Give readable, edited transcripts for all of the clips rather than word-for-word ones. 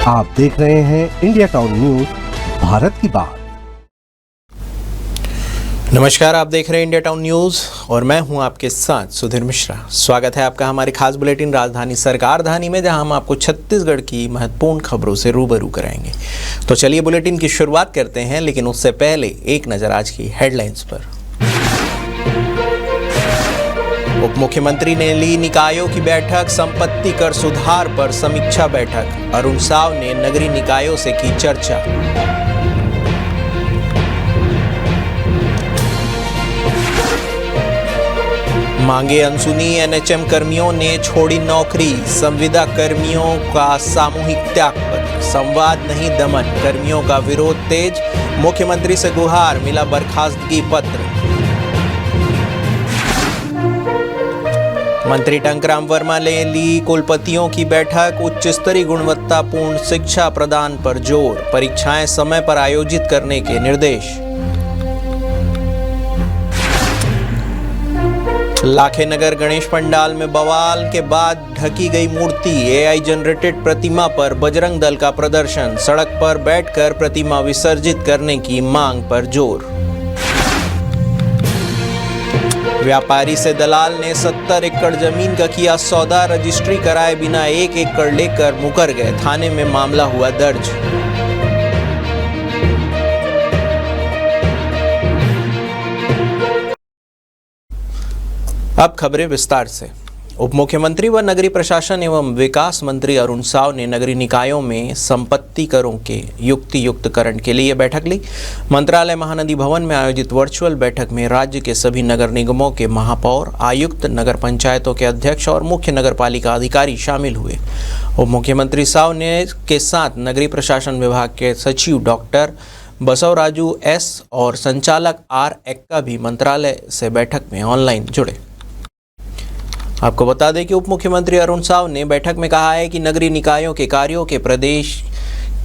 आप देख रहे हैं इंडिया टाउन न्यूज, भारत की बात। नमस्कार, आप देख रहे हैं इंडिया टाउन न्यूज़ और मैं हूं आपके साथ सुधीर मिश्रा। स्वागत है आपका हमारे खास बुलेटिन राजधानी सरकारधानी में, जहां हम आपको छत्तीसगढ़ की महत्वपूर्ण खबरों से रूबरू कराएंगे। तो चलिए बुलेटिन की शुरुआत करते हैं, लेकिन उससे पहले एक नज़र आज की हेडलाइंस पर। उप मुख्यमंत्री ने ली निकायों की बैठक, संपत्ति कर सुधार पर समीक्षा बैठक। अरुण साव ने नगरीय निकायों से की चर्चा। मांगे अनसुनी, एनएचएम कर्मियों ने छोड़ी नौकरी। संविदा कर्मियों का सामूहिक त्यागपत्र। संवाद नहीं दमन, कर्मियों का विरोध तेज। मुख्यमंत्री से गुहार, मिला बर्खास्तगी पत्र। मंत्री टंकराम वर्मा ने ली कुलपतियों की बैठक, उच्च स्तरीय गुणवत्तापूर्ण शिक्षा प्रदान पर जोर। परीक्षाएं समय पर आयोजित करने के निर्देश। लाखेनगर गणेश पंडाल में बवाल के बाद ढकी गई मूर्ति। एआई जनरेटेड प्रतिमा पर बजरंग दल का प्रदर्शन। सड़क पर बैठकर प्रतिमा विसर्जित करने की मांग पर जोर। व्यापारी से दलाल ने 70 एकड़ जमीन का किया सौदा, रजिस्ट्री कराए बिना 1 एकड़ लेकर मुकर गए। थाने में मामला हुआ दर्ज। अब खबरें विस्तार से। उप मुख्यमंत्री व नगरीय प्रशासन एवं विकास मंत्री अरुण साव ने नगरीय निकायों में संपत्ति करों के युक्तियुक्तकरण के लिए बैठक ली। मंत्रालय महानदी भवन में आयोजित वर्चुअल बैठक में राज्य के सभी नगर निगमों के महापौर, आयुक्त, नगर पंचायतों के अध्यक्ष और मुख्य नगर पालिका अधिकारी शामिल हुए। उप मुख्यमंत्री साव ने के साथ नगरीय प्रशासन विभाग के सचिव डॉक्टर बसवराजू एस और संचालक आर एक्का भी मंत्रालय से बैठक में ऑनलाइन जुड़े। आपको बता दें कि उप मुख्यमंत्री अरुण साव ने बैठक में कहा है कि नगरीय निकायों के कार्यों के प्रदेश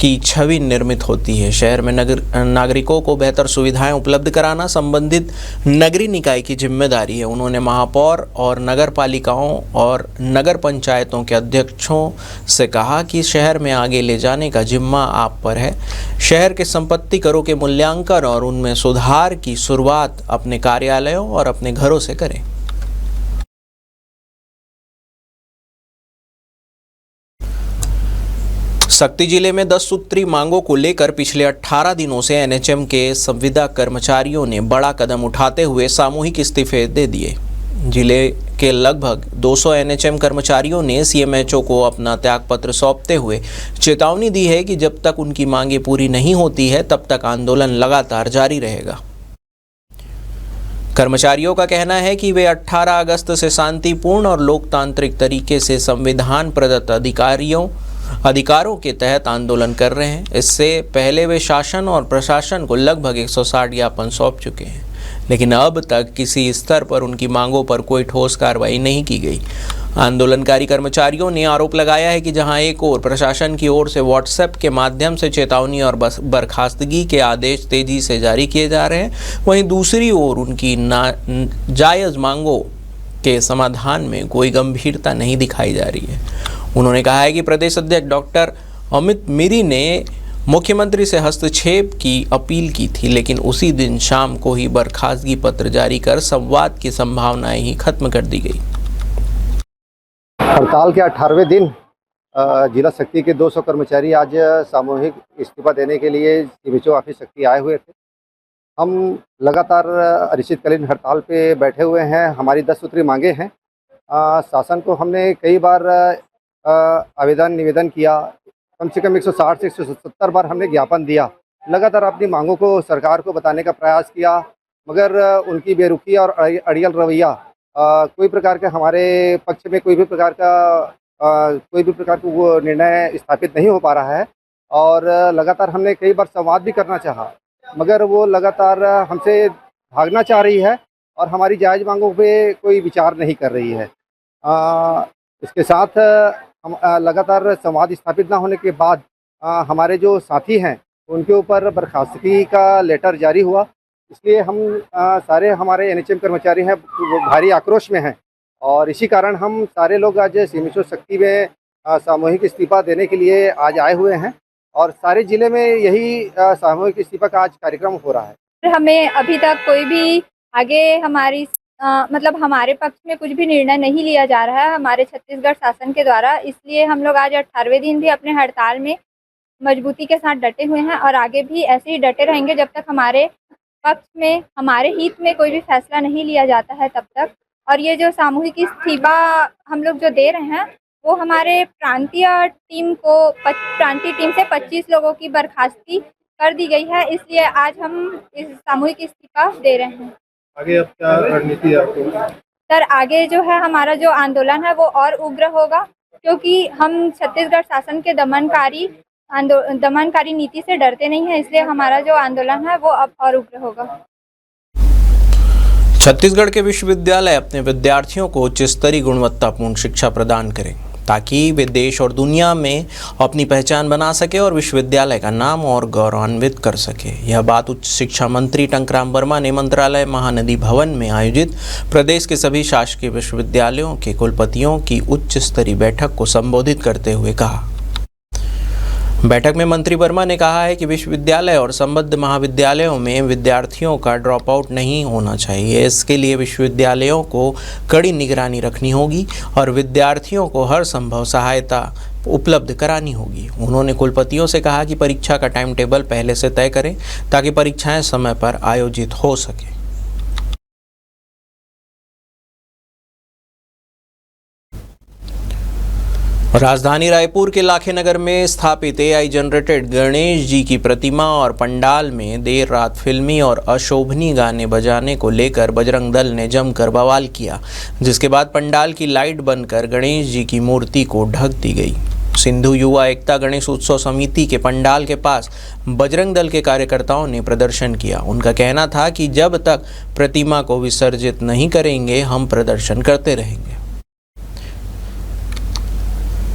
की छवि निर्मित होती है। शहर में नागरिकों को बेहतर सुविधाएं उपलब्ध कराना संबंधित नगरीय निकाय की जिम्मेदारी है। उन्होंने महापौर और नगर पालिकाओं और नगर पंचायतों के अध्यक्षों से कहा कि शहर में आगे ले जाने का जिम्मा आप पर है। शहर के संपत्ति करों के मूल्यांकन और उनमें सुधार की शुरुआत अपने कार्यालयों और अपने घरों से करें। शक्ति जिले में 10 सूत्री मांगों को लेकर पिछले 18 दिनों से एनएचएम के संविदा कर्मचारियों ने बड़ा कदम उठाते हुए सामूहिक इस्तीफे दे दिए। जिले के लगभग 200 एनएचएम कर्मचारियों ने सीएमएचओ को अपना त्यागपत्र सौंपते हुए चेतावनी दी है कि जब तक उनकी मांगें पूरी नहीं होती है तब तक आंदोलन लगातार जारी रहेगा। कर्मचारियों का कहना है कि वे 18 अगस्त से शांतिपूर्ण और लोकतांत्रिक तरीके से संविधान प्रदत्त अधिकारों के तहत आंदोलन कर रहे हैं। इससे पहले वे शासन और प्रशासन को लगभग 160 ज्ञापन सौंप चुके हैं, लेकिन अब तक किसी स्तर पर उनकी मांगों पर कोई ठोस कार्रवाई नहीं की गई। आंदोलनकारी कर्मचारियों ने आरोप लगाया है कि जहां एक ओर प्रशासन की ओर से व्हाट्सएप के माध्यम से चेतावनी और बर्खास्तगी के आदेश तेजी से जारी किए जा रहे हैं, वहीं दूसरी ओर उनकी नाजायज मांगों के समाधान में कोई गंभीरता नहीं दिखाई जा रही है। उन्होंने कहा है कि प्रदेश अध्यक्ष डॉक्टर अमित मिरी ने मुख्यमंत्री से हस्तक्षेप की अपील की थी, लेकिन उसी दिन शाम को ही बर्खास्तगी पत्र जारी कर संवाद की संभावनाएं ही खत्म कर दी गई। हड़ताल के 18वें दिन जिला शक्ति के 200 कर्मचारी आज सामूहिक इस्तीफा देने के लिए सीएमएचओ ऑफिस शक्ति आए हुए थे। हम लगातार अनिश्चितकालीन हड़ताल पे बैठे हुए हैं। हमारी 10 सूत्री मांगे हैं। शासन को हमने कई बार आवेदन निवेदन किया, कम से कम 160 से 170 बार हमने ज्ञापन दिया। लगातार अपनी मांगों को सरकार को बताने का प्रयास किया, मगर उनकी बेरुखी और अड़ियल रवैया कोई प्रकार का हमारे पक्ष में कोई भी प्रकार का वो निर्णय स्थापित नहीं हो पा रहा है। और लगातार हमने कई बार संवाद भी करना चाहा, मगर वो लगातार हमसे भागना चाह रही है और हमारी जायज़ मांगों पे कोई विचार नहीं कर रही है। इसके साथ हम लगातार संवाद स्थापित ना होने के बाद हमारे जो साथी हैं उनके ऊपर बर्खास्तगी का लेटर जारी हुआ। इसलिए हम सारे हमारे एनएचएम कर्मचारी हैं वो भारी आक्रोश में हैं और इसी कारण हम सारे लोग आज सीएमएचओ शक्ति में सामूहिक इस्तीफा देने के लिए आज आए हुए हैं और सारे ज़िले में यही सामूहिक इस्तीफा का आज कार्यक्रम हो रहा है। हमें अभी तक कोई भी आगे मतलब हमारे पक्ष में कुछ भी निर्णय नहीं लिया जा रहा है हमारे छत्तीसगढ़ शासन के द्वारा, इसलिए हम लोग आज 18वें दिन भी अपने हड़ताल में मजबूती के साथ डटे हुए हैं और आगे भी ऐसे ही डटे रहेंगे जब तक हमारे पक्ष में, हमारे हित में कोई भी फैसला नहीं लिया जाता है तब तक। और ये जो सामूहिक इस्तीफा हम लोग जो दे रहे हैं वो हमारे प्रांतीय टीम से 25 लोगों की बर्खास्ती कर दी गई है, इसलिए आज हम इस सामूहिक इस्तीफा दे रहे हैं। आगे अब क्या रणनीति है आपको? सर आगे जो है हमारा जो आंदोलन है वो और उग्र होगा, क्योंकि हम छत्तीसगढ़ शासन के दमनकारी नीति से डरते नहीं है, इसलिए हमारा जो आंदोलन है वो अब और उग्र होगा। छत्तीसगढ़ के विश्वविद्यालय अपने विद्यार्थियों को उच्च स्तरीय गुणवत्तापूर्ण शिक्षा प्रदान करें ताकि वे देश और दुनिया में अपनी पहचान बना सके और विश्वविद्यालय का नाम और गौरवान्वित कर सके। यह बात उच्च शिक्षा मंत्री टंकराम वर्मा ने मंत्रालय महानदी भवन में आयोजित प्रदेश के सभी शासकीय विश्वविद्यालयों के कुलपतियों की उच्च स्तरीय बैठक को संबोधित करते हुए कहा। बैठक में मंत्री वर्मा ने कहा है कि विश्वविद्यालय और संबद्ध महाविद्यालयों में विद्यार्थियों का ड्रॉप आउट नहीं होना चाहिए। इसके लिए विश्वविद्यालयों को कड़ी निगरानी रखनी होगी और विद्यार्थियों को हर संभव सहायता उपलब्ध करानी होगी। उन्होंने कुलपतियों से कहा कि परीक्षा का टाइम टेबल पहले से तय करें ताकि परीक्षाएं समय पर आयोजित हो सके। राजधानी रायपुर के लाखे नगर में स्थापित एआई जनरेटेड गणेश जी की प्रतिमा और पंडाल में देर रात फिल्मी और अशोभनीय गाने बजाने को लेकर बजरंग दल ने जमकर बवाल किया, जिसके बाद पंडाल की लाइट बनकर गणेश जी की मूर्ति को ढक दी गई। सिंधु युवा एकता गणेश उत्सव समिति के पंडाल के पास बजरंग दल के कार्यकर्ताओं ने प्रदर्शन किया। उनका कहना था कि जब तक प्रतिमा को विसर्जित नहीं करेंगे हम प्रदर्शन करते रहेंगे।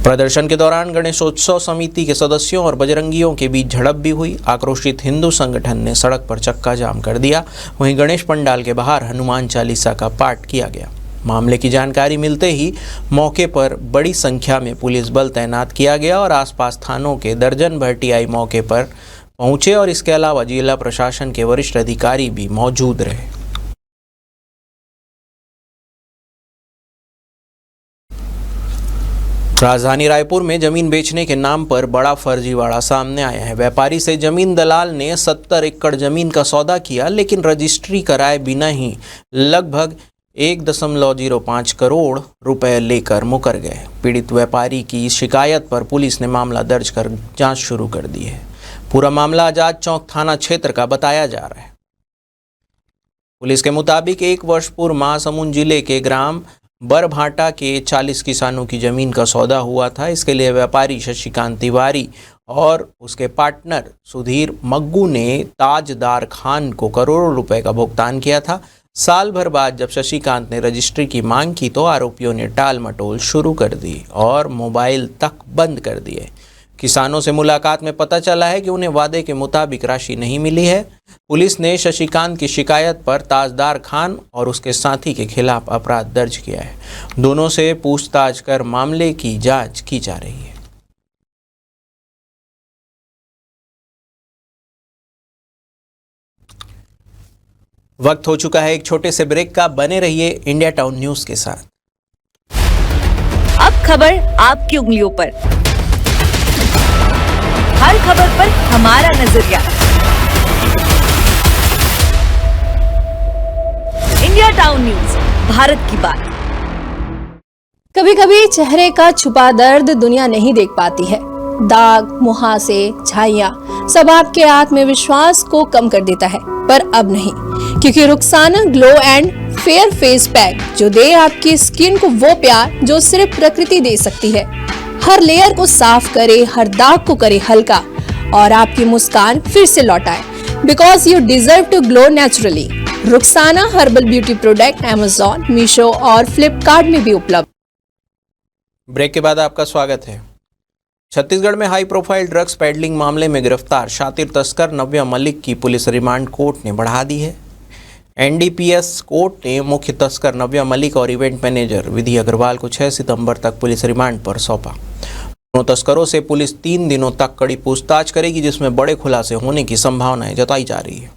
प्रदर्शन के दौरान गणेशोत्सव समिति के सदस्यों और बजरंगियों के बीच झड़प भी हुई। आक्रोशित हिंदू संगठन ने सड़क पर चक्का जाम कर दिया। वहीं गणेश पंडाल के बाहर हनुमान चालीसा का पाठ किया गया। मामले की जानकारी मिलते ही मौके पर बड़ी संख्या में पुलिस बल तैनात किया गया और आसपास थानों के दर्जन भर टीआई मौके पर पहुंचे और इसके अलावा जिला प्रशासन के वरिष्ठ अधिकारी भी मौजूद रहे। राजधानी रायपुर में जमीन बेचने के नाम पर बड़ा फर्जीवाड़ा सामने आया है। व्यापारी से जमीन दलाल ने 70 एकड़ जमीन का सौदा किया, लेकिन रजिस्ट्री कराए बिना ही लगभग 1.05 करोड़ रुपए लेकर मुकर गए। पीड़ित व्यापारी की शिकायत पर पुलिस ने मामला दर्ज कर जांच शुरू कर दी है। पूरा मामला आजाद चौक थाना क्षेत्र का बताया जा रहा है। पुलिस के मुताबिक 1 वर्ष पूर्व महासमुंद जिले के ग्राम बरभाटा के 40 किसानों की जमीन का सौदा हुआ था। इसके लिए व्यापारी शशिकांत तिवारी और उसके पार्टनर सुधीर मग्गू ने ताजदार खान को करोड़ों रुपए का भुगतान किया था। साल भर बाद जब शशिकांत ने रजिस्ट्री की मांग की तो आरोपियों ने टाल मटोल शुरू कर दी और मोबाइल तक बंद कर दिए। किसानों से मुलाकात में पता चला है कि उन्हें वादे के मुताबिक राशि नहीं मिली है। पुलिस ने शशिकांत की शिकायत पर ताजदार खान और उसके साथी के खिलाफ अपराध दर्ज किया है। दोनों से पूछताछ कर मामले की जांच की जा रही है। वक्त हो चुका है एक छोटे से ब्रेक का। बने रहिए इंडिया टाउन न्यूज के साथ। अब खबर आपकी उंगलियों पर, हर खबर पर हमारा नजरिया। इंडिया टाउन न्यूज, भारत की बात। कभी कभी चेहरे का छुपा दर्द दुनिया नहीं देख पाती है। दाग, मुहासे, झाइयां सब आपके आत्मविश्वास को कम कर देता है, पर अब नहीं, क्योंकि Rukhsana glow and fair face pack जो दे आपकी स्किन को वो प्यार जो सिर्फ प्रकृति दे सकती है। हर लेयर को साफ करे, हर दाग को करे हल्का और आपकी मुस्कान फिर से लौटाए। Because you deserve to glow naturally. Rukhsana herbal beauty product Amazon, Meesho और फ्लिपकार्ट में भी उपलब्ध। ब्रेक के बाद आपका स्वागत है। छत्तीसगढ़ में हाई प्रोफाइल ड्रग्स पेडलिंग मामले में गिरफ्तार शातिर तस्कर नव्या मलिक की पुलिस रिमांड कोर्ट ने बढ़ा दी है। एनडीपीएस कोर्ट ने मुख्य तस्कर नव्या मलिक और इवेंट मैनेजर विधि अग्रवाल को 6 सितंबर तक पुलिस रिमांड पर सौंपा। दोनों तस्करों से पुलिस 3 दिनों तक कड़ी पूछताछ करेगी, जिसमें बड़े खुलासे होने की संभावनाएं जताई जा रही है।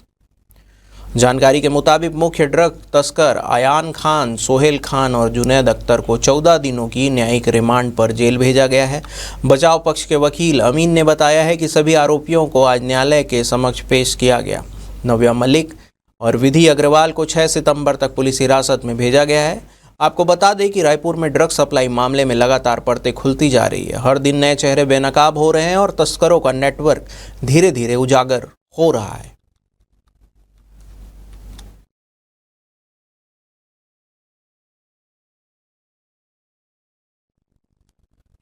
जानकारी के मुताबिक मुख्य ड्रग तस्कर आयान खान, सोहेल खान और जुनैद अख्तर को 14 दिनों की न्यायिक रिमांड पर जेल भेजा गया है। बचाव पक्ष के वकील अमीन ने बताया है कि सभी आरोपियों को आज न्यायालय के समक्ष पेश किया गया। नव्या मलिक और विधि अग्रवाल को 6 सितंबर तक पुलिस हिरासत में भेजा गया है। आपको बता दें कि रायपुर में ड्रग सप्लाई मामले में लगातार परतें खुलती जा रही है। हर दिन नए चेहरे बेनकाब हो रहे हैं और तस्करों का नेटवर्क धीरे धीरे उजागर हो रहा है।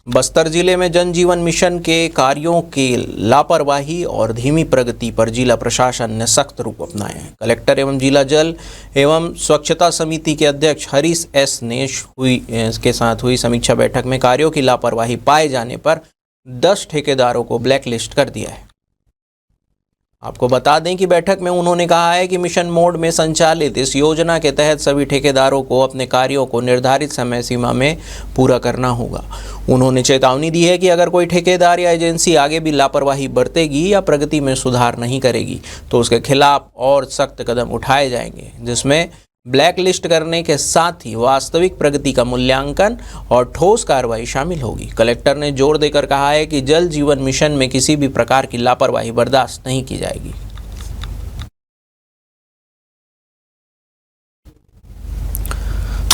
बस्तर जिले में जन जीवन मिशन के कार्यों के लापरवाही और धीमी प्रगति पर जिला प्रशासन ने सख्त रूप अपनाए हैं। कलेक्टर एवं जिला जल एवं स्वच्छता समिति के अध्यक्ष हरीश एस ने के साथ हुई समीक्षा बैठक में कार्यों की लापरवाही पाए जाने पर 10 ठेकेदारों को ब्लैकलिस्ट कर दिया है। आपको बता दें कि बैठक में उन्होंने कहा है कि मिशन मोड में संचालित इस योजना के तहत सभी ठेकेदारों को अपने कार्यों को निर्धारित समय सीमा में पूरा करना होगा। उन्होंने चेतावनी दी है कि अगर कोई ठेकेदार या एजेंसी आगे भी लापरवाही बरतेगी या प्रगति में सुधार नहीं करेगी तो उसके खिलाफ और सख्त कदम उठाए जाएंगे, जिसमें ब्लैक लिस्ट करने के साथ ही वास्तविक प्रगति का मूल्यांकन और ठोस कार्रवाई शामिल होगी। कलेक्टर ने जोर देकर कहा है कि जल जीवन मिशन में किसी भी प्रकार की लापरवाही बर्दाश्त नहीं की जाएगी।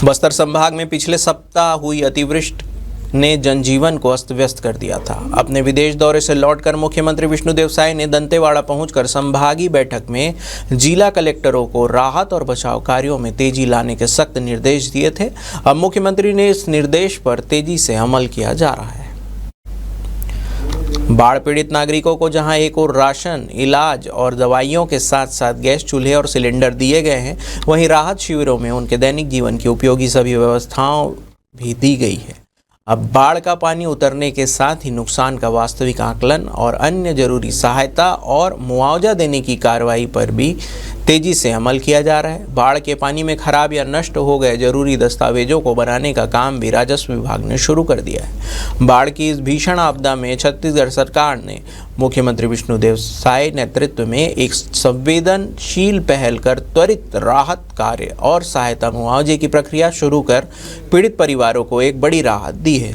बस्तर संभाग में पिछले सप्ताह हुई अतिवृष्टि ने जनजीवन को अस्त व्यस्त कर दिया था। अपने विदेश दौरे से लौटकर मुख्यमंत्री विष्णुदेव साय ने दंतेवाड़ा पहुंचकर संभागीय बैठक में जिला कलेक्टरों को राहत और बचाव कार्यों में तेजी लाने के सख्त निर्देश दिए थे। अब मुख्यमंत्री ने इस निर्देश पर तेजी से अमल किया जा रहा है। बाढ़ पीड़ित नागरिकों को जहां एक और राशन, इलाज और दवाइयों के साथ साथ गैस चूल्हे और सिलेंडर दिए गए हैं, वहीं राहत शिविरों में उनके दैनिक जीवन की उपयोगी सभी व्यवस्थाओं भी दी गई है। अब बाढ़ का पानी उतरने के साथ ही नुकसान का वास्तविक आकलन और अन्य जरूरी सहायता और मुआवजा देने की कार्रवाई पर भी तेजी से अमल किया जा रहा है। बाढ़ के पानी में खराब या नष्ट हो गए जरूरी दस्तावेजों को बनाने का काम भी राजस्व विभाग ने शुरू कर दिया है। बाढ़ की इस भीषण आपदा में छत्तीसगढ़ सरकार ने मुख्यमंत्री विष्णुदेव साय नेतृत्व में एक संवेदनशील पहल कर त्वरित राहत कार्य और सहायता मुआवजे की प्रक्रिया शुरू कर पीड़ित परिवारों को एक बड़ी राहत दी है।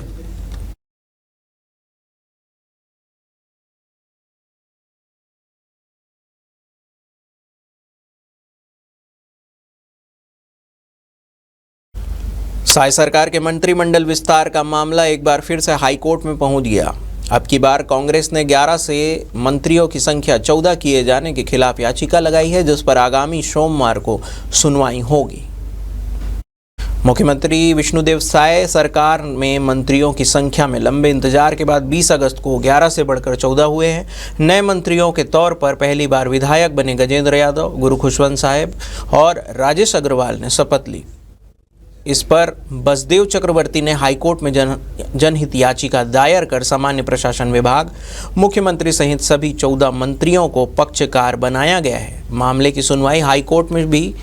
साय सरकार के मंत्रिमंडल विस्तार का मामला एक बार फिर से हाईकोर्ट में पहुंच गया। अब की बार कांग्रेस ने 11 से मंत्रियों की संख्या 14 किए जाने के खिलाफ याचिका लगाई है, जिस पर आगामी सोमवार को सुनवाई होगी। मुख्यमंत्री विष्णुदेव साय सरकार में मंत्रियों की संख्या में लंबे इंतजार के बाद 20 अगस्त को 11 से बढ़कर 14 हुए हैं। नए मंत्रियों के तौर पर पहली बार विधायक बने गजेंद्र यादव, गुरु खुशवंत साहेब और राजेश अग्रवाल ने शपथ ली। इस पर बसदेव चक्रवर्ती ने हाईकोर्ट में जनहित याचिका दायर कर सामान्य प्रशासन विभाग, मुख्यमंत्री सहित सभी 14 मंत्रियों को पक्षकार बनाया गया है। मामले की सुनवाई हाईकोर्ट में भी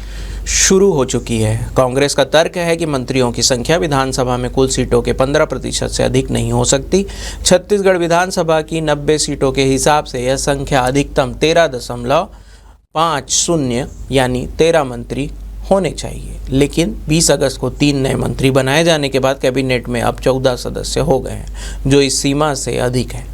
शुरू हो चुकी है। कांग्रेस का तर्क है कि मंत्रियों की संख्या विधानसभा में कुल सीटों के 15% से अधिक नहीं हो सकती। छत्तीसगढ़ विधानसभा की 90 सीटों के हिसाब से यह संख्या अधिकतम 13.50 यानी 13 मंत्री होने चाहिए, लेकिन 20 अगस्त को 3 नए मंत्री बनाए जाने के बाद कैबिनेट में अब 14 सदस्य हो गए हैं, जो इस सीमा से अधिक है।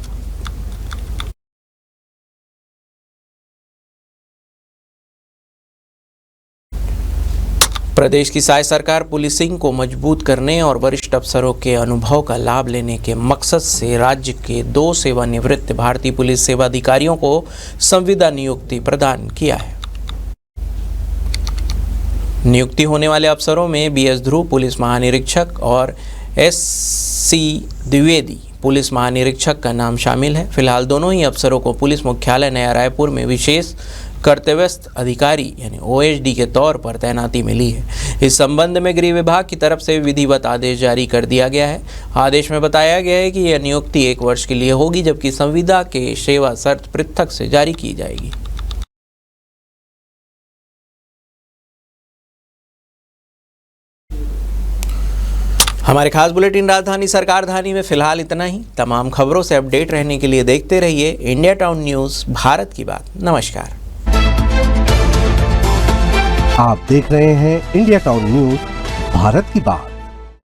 प्रदेश की साय सरकार पुलिसिंग को मजबूत करने और वरिष्ठ अफसरों के अनुभव का लाभ लेने के मकसद से राज्य के 2 सेवानिवृत्त भारतीय पुलिस सेवा अधिकारियों को संविदा नियुक्ति प्रदान किया है। नियुक्ति होने वाले अफसरों में बीएस ध्रुव पुलिस महानिरीक्षक और एससी द्विवेदी पुलिस महानिरीक्षक का नाम शामिल है। फिलहाल दोनों ही अफसरों को पुलिस मुख्यालय नया रायपुर में विशेष कर्तव्यस्थ अधिकारी यानी ओएसडी के तौर पर तैनाती मिली है। इस संबंध में गृह विभाग की तरफ से विधिवत आदेश जारी कर दिया गया है। आदेश में बताया गया है कि यह नियुक्ति 1 वर्ष के लिए होगी, जबकि संविदा के सेवा शर्त पृथक से जारी की जाएगी। हमारे खास बुलेटिन राजधानी सरकार धानी में फिलहाल इतना ही। तमाम खबरों से अपडेट रहने के लिए देखते रहिए इंडिया टाउन न्यूज़ भारत की बात। नमस्कार। आप देख रहे हैं इंडिया टाउन न्यूज भारत की बात।